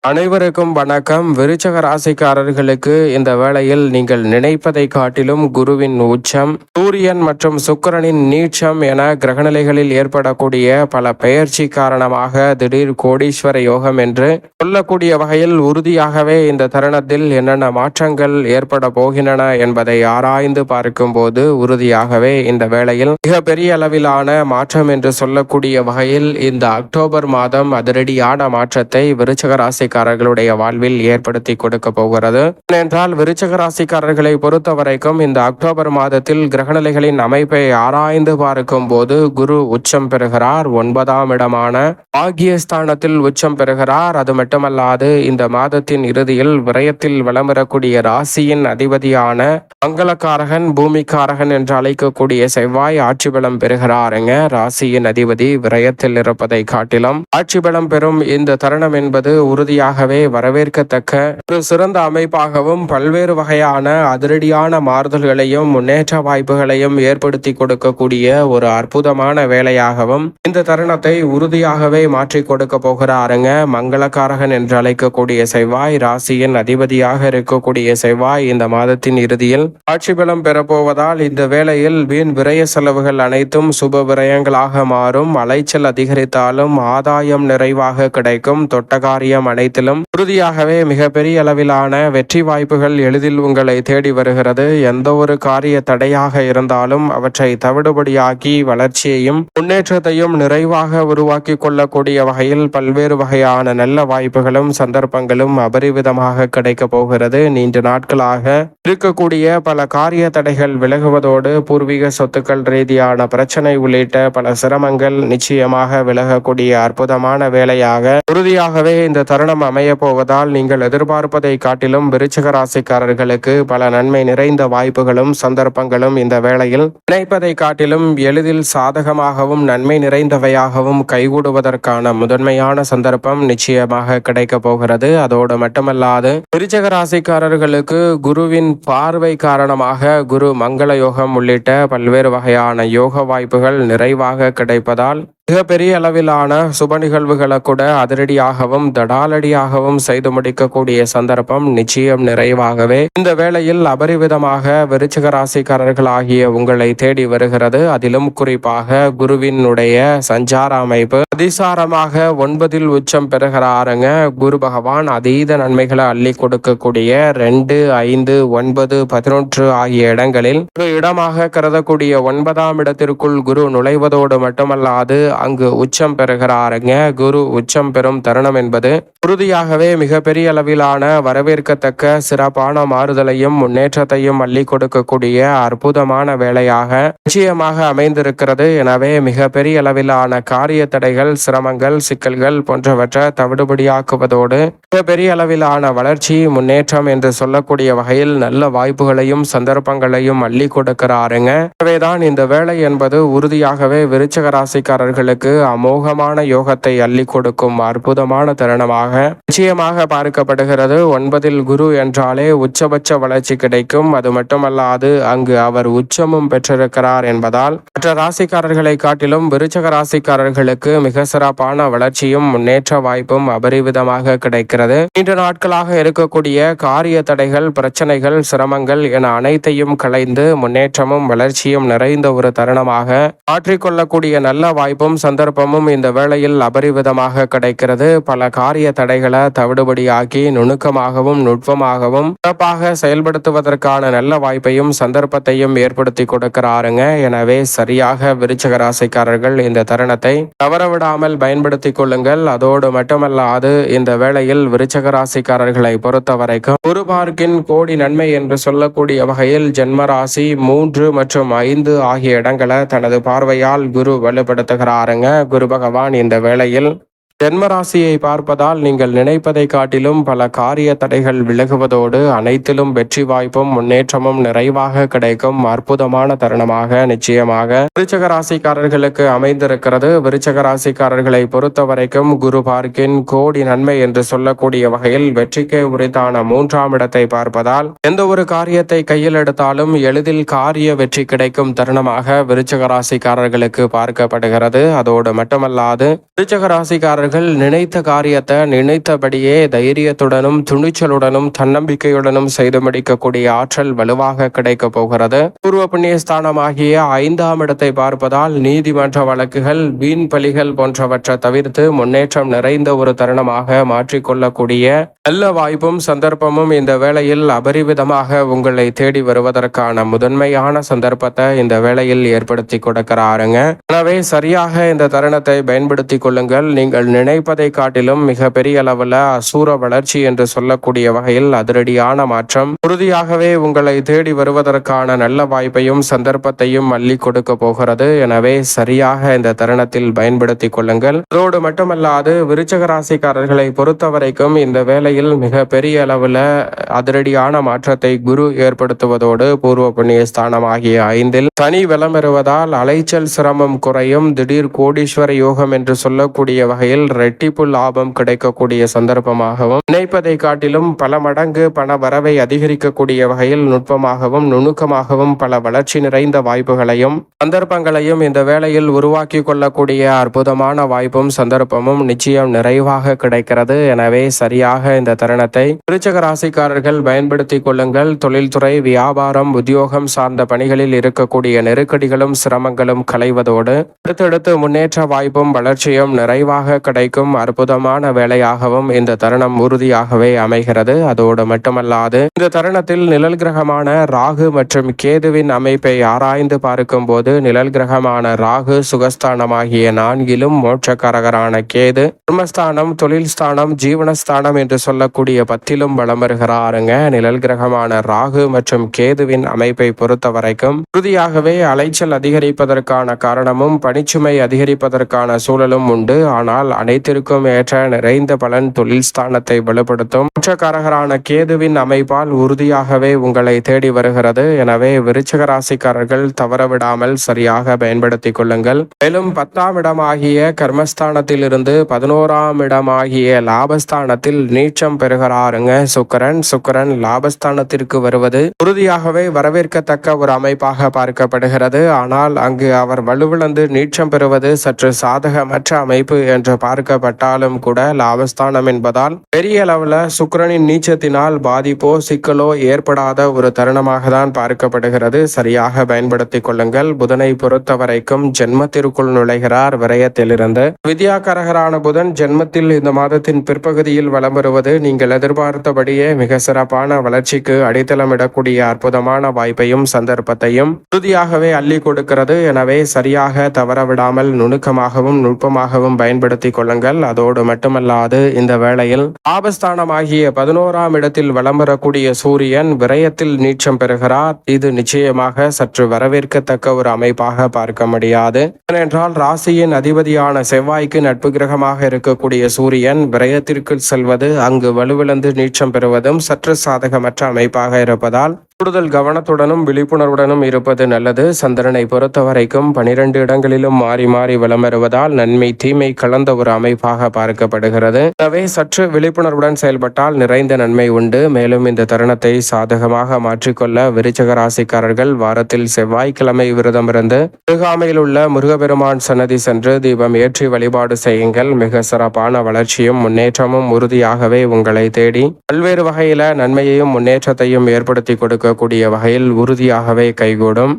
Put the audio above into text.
அனைவருக்கும் வணக்கம். விருச்சக ராசிக்காரர்களுக்கு இந்த வேளையில் நீங்கள் நினைப்பதை காட்டிலும் குருவின் உச்சம், சூரியன் மற்றும் சுக்கிரனின் நீச்சம் என கிரகநிலைகளில் ஏற்படக்கூடிய பல பெயர்ச்சி காரணமாக திடீர் கோடீஸ்வர யோகம் என்று சொல்லக்கூடிய வகையில் உறுதியாகவே இந்த தருணத்தில் என்னென்ன மாற்றங்கள் ஏற்பட போகின்றன என்பதை ஆராய்ந்து பார்க்கும் போது உறுதியாகவே இந்த வேளையில் மிக பெரிய அளவிலான மாற்றம் என்று சொல்லக்கூடிய வகையில் இந்த அக்டோபர் மாதம் அதிரடியான மாற்றத்தை விருச்சக ராசிக்காரர்களுடைய வாழ்வில் ஏற்படுத்தி கொடுக்க போகிறது. ஏனென்றால் விருச்சக ராசிக்காரர்களை பொறுத்த வரைக்கும் இந்த அக்டோபர் மாதத்தில் கிரகநிலைகளின் அமைப்பை ஆராய்ந்து பார்க்கும் போது குரு உச்சம் பெறுகிறார். 9ஆம் இடமான பாக்கியஸ்தானத்தில் உச்சம் பெறுகிறார். அது மட்டுமல்லாது இந்த மாதத்தின் இறுதியில் விரயத்தில் வளமிறக்கூடிய ராசியின் அதிபதியான மங்களக்காரகன், பூமிக்காரகன் என்று அழைக்கக்கூடிய செவ்வாய் ஆட்சி பலம் பெறுகிறாருங்க. ராசியின் அதிபதி விரயத்தில் இருப்பதை காட்டிலும் ஆட்சி பலம் பெறும் இந்த தருணம் என்பது உறுதியாகவே வரவேற்கத்தக்க ஒரு சிறந்த அமைப்பாகவும் பல்வேறு வகையான அதிரடியான மாறுதல்களையும் முன்னேற்ற வாய்ப்புகளையும் ஏற்படுத்தி கொடுக்கக்கூடிய ஒரு அற்புதமான வேலையாகவும் இந்த தருணத்தை உறுதியாகவே மாற்றி கொடுக்க போகிறாருங்க. மங்களக்காரகன் என்று அழைக்கக்கூடிய செவ்வாய், ராசியின் அதிபதியாக இருக்கக்கூடிய செவ்வாய் இந்த மாதத்தின் இறுதியில் ஆட்சி பலம் பெறப்போவதால் இந்த வேளையில் வீண் விரய செலவுகள் அனைத்தும் சுப விரயங்களாக மாறும். அலைச்சல் அதிகரித்தாலும் ஆதாயம் நிறைவாக கிடைக்கும். தொட்டகாரியம் அனைத்திலும் உறுதியாகவே மிகப்பெரிய அளவிலான வெற்றி வாய்ப்புகள் எளிதில் உங்களை தேடி வருகிறது. எந்த ஒரு காரிய தடையாக இருந்தாலும் அவற்றை தவிடுபடியாக்கி வளர்ச்சியையும் முன்னேற்றத்தையும் நிறைவாக உருவாக்கி கொள்ளக்கூடிய வகையில் பல்வேறு வகையான நல்ல வாய்ப்புகளும் சந்தர்ப்பங்களும் அபரிவிதமாக கிடைக்க போகிறது. நீண்ட நாட்களாக இருக்கக்கூடிய பல காரிய தடைகள் விலகுவதோடு பூர்வீக சொத்துக்கள் ரீதியான பிரச்சனை உள்ளிட்ட பல சிரமங்கள் நிச்சயமாக விலகக்கூடிய அற்புதமான வேலையாக உறுதியாகவே இந்த தருணம் அமைய போவதால் நீங்கள் எதிர்பார்ப்பதை காட்டிலும் விருச்சிக ராசிக்காரர்களுக்கு பல நன்மை நிறைந்த வாய்ப்புகளும் சந்தர்ப்பங்களும் இந்த வேளையில் நினைப்பதை காட்டிலும் எளிதில் சாதகமாகவும் நன்மை நிறைந்தவையாகவும் கைகூடுவதற்கான முதன்மையான சந்தர்ப்பம் நிச்சயமாக கிடைக்க போகிறது. அதோடு மட்டுமல்லாது விருச்சிக ராசிக்காரர்களுக்கு குருவின் பார்வை காரணமாக குரு மங்கள யோகம் உள்ளிட்ட பல்வேறு வகையான யோக வாய்ப்புகள் நிறைவாக கிடைப்பதால் மிகப்பெரிய அளவிலான சுப நிகழ்வுகளை கூட அதிரடியாகவும் தடாலடியாகவும் செய்து முடிக்கக்கூடிய சந்தர்ப்பம் நிச்சயம் நிறைவாகவே இந்த வேளையில் அபரிவிதமாக விருச்சிக ராசிக்காரர்கள் ஆகிய உங்களை தேடி வருகிறது. அதிலும் குறிப்பாக குருவினுடைய சஞ்சார அமைப்பு அதிசாரமாக 9இல் உச்சம் பெறுகிறாருங்க. குரு பகவான் அதீத நன்மைகளை அள்ளி கொடுக்கக்கூடிய 2, 5, 9, 11 ஆகிய இடங்களில் ஒரு இடமாக கருதக்கூடிய 9ஆம் இடத்திற்குள் குரு நுழைவதோடு மட்டுமல்லாது அங்கு உச்சம் பெறுகிறாருங்க. குரு உச்சம் பெறும் தருணம் என்பது உறுதியாகவே மிகப்பெரிய அளவிலான வரவேற்கத்தக்க சிறப்பான மாறுதலையும் முன்னேற்றத்தையும் அள்ளி கொடுக்கக்கூடிய அற்புதமான வேலையாக நிச்சயமாக அமைந்திருக்கிறது. எனவே மிகப்பெரிய அளவிலான காரிய தடைகள், சிரமங்கள், சிக்கல்கள் போன்றவற்றை தவிடுபடியாக்குவதோடு மிகப்பெரிய அளவிலான வளர்ச்சி, முன்னேற்றம் என்று சொல்லக்கூடிய வகையில் நல்ல வாய்ப்புகளையும் சந்தர்ப்பங்களையும் அள்ளி கொடுக்கிறாருங்க. எனவேதான் இந்த வேலை என்பது உறுதியாகவே விருச்சிக ராசிக்காரர்களுக்கு அமோகமான யோகத்தை அள்ளி கொடுக்கும் அற்புதமான தருணமாக நிச்சயமாக பார்க்கப்படுகிறது. 9இல் குரு என்றாலே உச்சபட்ச வளர்ச்சி கிடைக்கும். அது மட்டுமல்லாது அங்கு அவர் உச்சமும் பெற்றிருக்கிறார் என்பதால் மற்ற ராசிக்காரர்களை காட்டிலும் விருச்சிக ராசிக்காரர்களுக்கு மிக சிறப்பான வளர்ச்சியும் முன்னேற்ற வாய்ப்பும் அபரிவிதமாக கிடைக்கிறது. நீண்ட நாட்களாக இருக்கக்கூடிய காரிய தடைகள், பிரச்சனைகள், சிரமங்கள் என அனைத்தையும் களைந்து முன்னேற்றமும் வளர்ச்சியும் நிறைந்த ஒரு தருணமாக மாற்றிக்கொள்ளக்கூடிய நல்ல வாய்ப்பும் சந்தர்ப்பமும் இந்த வேளையில் அபரிவிதமாக கிடைக்கிறது. பல காரிய தடைகளை தவிடுபடியாக்கி நுணுக்கமாகவும் நுட்பமாகவும் சிறப்பாக செயல்படுத்துவதற்கான நல்ல வாய்ப்பையும் சந்தர்ப்பத்தையும் ஏற்படுத்தி கொடுக்கிறாருங்க. எனவே சரியாக விருச்சிக ராசிக்காரர்கள் இந்த தருணத்தை தவறவிடாமல் பயன்படுத்திக் கொள்ளுங்கள். அதோடு மட்டுமல்லாது இந்த வேளையில் விருச்சிக ராசிக்காரர்களை பொறுத்த வரைக்கும் குரு பார்க்கின் கோடி நன்மை என்று சொல்லக்கூடிய வகையில் ஜென்மராசி 3 மற்றும் 5 ஆகிய இடங்களை தனது பார்வையால் குரு வலுப்படுத்துகிறாருங்க. குரு பகவான் இந்த வேளையில் ஜென்மராசியை பார்ப்பதால் நீங்கள் நினைப்பதை காட்டிலும் பல காரிய தடைகள் விலகுவதோடு அனைத்திலும் வெற்றி வாய்ப்பும் முன்னேற்றமும் நிறைவாக கிடைக்கும் அற்புதமான தருணமாக நிச்சயமாக விருச்சிக ராசிக்காரர்களுக்கு அமைந்திருக்கிறது. விருச்சிக ராசிக்காரர்களை பொறுத்த வரைக்கும் குரு பார்க்கின் கோடி நன்மை என்று சொல்லக்கூடிய வகையில் வெற்றிக்கு உரித்தான 3ஆம் இடத்தை பார்ப்பதால் எந்த ஒரு காரியத்தை கையில் எடுத்தாலும் எளிதில் காரிய வெற்றி கிடைக்கும் தருணமாக விருச்சிக ராசிக்காரர்களுக்கு பார்க்கப்படுகிறது. அதோடு மட்டுமல்லாது விருச்சிக ராசிக்காரர்கள் ராசிக்காரர்கள் நினைத்த காரியத்தை நினைத்தபடியே தைரியத்துடனும் துணிச்சலுடனும் தன்னம்பிக்கையுடனும் செய்து முடிக்கக்கூடிய ஆற்றல் வலுவாக கிடைக்க போகிறது. பூர்வ புண்ணியஸ்தானமாகிய 5ஆம் இடத்தை பார்ப்பதால் நீதிமன்ற வழக்குகள், வீண் பலிகள் போன்றவற்றை தவிர்த்து முன்னேற்றம் நிறைந்த ஒரு தருணமாக மாற்றிக்கொள்ளக்கூடிய நல்ல வாய்ப்பும் சந்தர்ப்பமும் இந்த வேளையில் அபரிவிதமாக உங்களை தேடி வருவதற்கான முதன்மையான சந்தர்ப்பத்தை இந்த வேளையில் ஏற்படுத்தி கொடுக்கிறாருங்க. எனவே சரியாக இந்த தருணத்தை பயன்படுத்தி கொள்ளுங்கள். நீங்கள் நினைப்பதை காட்டிலும் மிக பெரிய அளவில் அசூர வளர்ச்சி என்று சொல்லக்கூடிய வகையில் அதிரடியான மாற்றம் உறுதியாகவே உங்களை தேடி வருவதற்கான நல்ல வாய்ப்பையும் சந்தர்ப்பத்தையும் அள்ளி கொடுக்க போகிறது. எனவே சரியாக இந்த தருணத்தில் பயன்படுத்தி கொள்ளுங்கள். அதோடு மட்டுமல்லாது விருச்சிக ராசிக்காரர்களை பொறுத்தவரைக்கும் இந்த வேளையில் மிக பெரிய அளவில் அதிரடியான மாற்றத்தை குரு ஏற்படுத்துவதோடு பூர்வ புண்ணிய ஸ்தானம் ஆகிய 5இல் தனி வலம் பெறுவதால் அலைச்சல் சிரமம் குறையும். திடீர் கோடீஸ்வர யோகம் என்று சொல்லக்கூடிய வகையில் ரெட்டிப்பு லாபம் கிடைக்கக்கூடிய சந்தர்ப்பமாகவும், நினைப்பதை காட்டிலும் பல மடங்கு பண வரவை அதிகரிக்கக்கூடிய வகையில் நுட்பமாகவும் நுணுக்கமாகவும் பல வளர்ச்சி நிறைந்த வாய்ப்புகளையும் சந்தர்ப்பங்களையும் இந்த வேளையில் உருவாக்கி கொள்ளக்கூடிய அற்புதமான வாய்ப்பும் சந்தர்ப்பமும் நிச்சயம் நிறைவாக கிடைக்கிறது. எனவே சரியாக இந்த தருணத்தை விருச்சிக ராசிக்காரர்கள் பயன்படுத்தி கொள்ளுங்கள். தொழில்துறை, வியாபாரம், உத்தியோகம் சார்ந்த பணிகளில் இருக்கக்கூடிய நெருக்கடிகளும் சிரமங்களும் களைவதோடு அடுத்தடுத்து முன்னேற்ற வாய்ப்பும் வளர்ச்சியும் நிறைவாக கிடைக்கும் அற்புதமான வேலையாகவும் இந்த தருணம் உறுதியாகவே அமைகிறது. அதோடு மட்டுமல்லாது இந்த தருணத்தில் நிழல் கிரகமான ராகு மற்றும் கேதுவின் அமைப்பை ஆராய்ந்து பார்க்கும் போது நிழல் கிரகமான ராகு சுகஸ்தானமாகிய 4லும் மோட்சக்காரகரான கேது கர்மஸ்தானம், தொழில் ஸ்தானம், ஜீவனஸ்தானம் என்று சொல்லக்கூடிய 10லும் வலம் வருகிறாருங்க. நிழல் கிரகமான ராகு மற்றும் கேதுவின் அமைப்பை பொறுத்த வரைக்கும் உறுதியாகவே அலைச்சல் அதிகரிப்பதற்கான காரணமும் பணிச்சுமை அதிகரிப்பதற்கான சூழலும் உண்டு. ஆனால் அனைத்திற்கும் ஏற்ற நிறைந்த பலன் தொழில் ஸ்தானத்தை வலுப்படுத்தும் மோட்சக்காரகரான கேதுவின் அமைப்பால் உறுதியாகவே உங்களை தேடி வருகிறது. எனவே விருச்சிக ராசிக்காரர்கள் தவறவிடாமல் சரியாக பயன்படுத்தி கொள்ளுங்கள். மேலும் 10ஆம் இடமாகிய கர்மஸ்தானத்தில் இருந்து 11ஆம் இடமாகிய லாபஸ்தானத்தில் நீச்சம் பெறுகிறாருங்க சுக்கிரன் லாபஸ்தானத்திற்கு வருவது உறுதியாகவே வரவேற்கத்தக்க ஒரு அமைப்பாக பார்க்கப்படுகிறது. ஆனால் அங்கு அவர் வலுவிழந்து நீச்சம் பெறுவது சற்று சாதகமற்ற அமைப்பு என்று பார்க்கப்பட்டாலும் கூட லாபஸ்தானம் என்பதால் பெரிய அளவில் சுக்கிரனின் நீச்சத்தினால் பாதிப்போ சிக்கலோ ஏற்படாத ஒரு தருணமாக தான் பார்க்கப்படுகிறது. சரியாக பயன்படுத்தி கொள்ளுங்கள். புதனை பொறுத்த வரைக்கும் ஜென்மத்திற்குள் நுழைகிறார் விரயத்திலிருந்து. வித்யாகரகரான புதன் ஜென்மத்தில் இந்த மாதத்தின் பிற்பகுதியில் வலம் வருவது நீங்கள் எதிர்பார்த்தபடியே மிக சிறப்பான வளர்ச்சிக்கு அடித்தளமிடக்கூடிய அற்புதமான வாய்ப்பையும் சந்தர்ப்பத்தையும் உறுதியாகவே அள்ளி கொடுக்கிறது. எனவே சரியாக தவறவிடாமல் நுணுக்கமாகவும் நுட்பமாகவும் பயன்படுத்தி கொள்ளுங்கள். அதோடு மட்டுமல்லாது இந்த வேளையில் லாபஸ்தானமாகிய 11ஆம் இடத்தில் வலம் வரக்கூடிய சூரியன் விரயத்தில் நீச்சம் பெறுகிறார். இது நிச்சயமாக சற்று வரவேற்கத்தக்க ஒரு அமைப்பாக பார்க்க முடியாது. ஏனென்றால் ராசியின் அதிபதியான செவ்வாய்க்கு நட்பு கிரகமாக இருக்கக்கூடிய சூரியன் விரயத்திற்கு செல்வது, அங்கு வலுவிழந்து நீச்சம் பெறுவதும் சற்று சாதகமற்ற அமைப்பாக இருப்பதால் கூடுதல் கவனத்துடனும் விழிப்புணர்வுடனும் இருப்பது நல்லது. சந்திரனை பொறுத்த வரைக்கும் 12 இடங்களிலும் மாறி மாறி வலம் வருவதால் நன்மை தீமை கலந்த ஒரு அமைப்பாக பார்க்கப்படுகிறது. எனவே சற்று விழிப்புணர்வுடன் செயல்பட்டால் நிறைந்த நன்மை உண்டு. மேலும் இந்த தருணத்தை சாதகமாக மாற்றிக்கொள்ள விருச்சிக ராசிக்காரர்கள் வாரத்தில் செவ்வாய்க்கிழமை விரதமிருந்து அருகாமையில் உள்ள முருகப்பெருமான் சன்னதி சென்று தீபம் ஏற்றி வழிபாடு செய்யுங்கள். மிக சிறப்பான வளர்ச்சியும் முன்னேற்றமும் உறுதியாகவே உங்களை தேடி பல்வேறு வகையில நன்மையையும் முன்னேற்றத்தையும் ஏற்படுத்தி கொடுக்கக்கூடிய வகையில் உறுதியாகவே கைகூடும்.